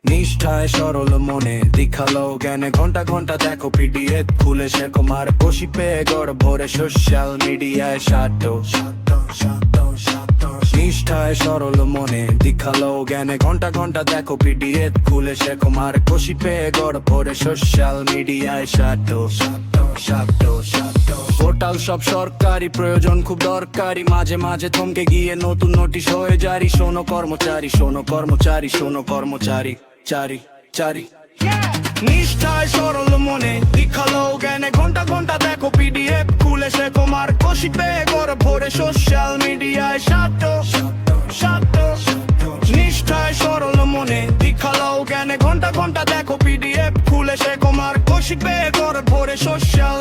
নিষ্ঠায় সরল মনে দেখালো জ্ঞানে ঘন্টা ঘন্টা দেখো পিডিএফ খুলে শেখো মার বসি পেয়ে গড় ভরে সোশ্যাল মিডিয়ায় সাটো নিষ্ঠায় সরল মনে দেখালো জ্ঞানে ঘন্টা ঘন্টা দেখো পিডিএফ খুলে শেখো মার বসি পেয়ে গড় ভরে সোশ্যাল মিডিয়ায় সাটো পোর্টাল সব সরকারি প্রয়োজন খুব দরকারি মাঝে মাঝে থমকে গিয়ে নতুন নোটিশ হয়ে জারি শোনো কর্মচারী শোনো কর্মচারী শোনো কর্মচারী চারি চারি নিষ্ঠায় সরল মনে দেখালো জ্ঞানে ঘন্টা ঘন্টা দেখো পিডিএফ খুলে শেখো মার বসি পেয়ে গড় ভরে সোশ্যাল মিডিয়ায় সাটো নিষ্ঠায় সরল মনে দেখালো জ্ঞানে ঘন্টা ঘন্টা দেখো পিডিএফ খুলে শেখো মার বসি পেয়ে গড় ভরে সোশ্যাল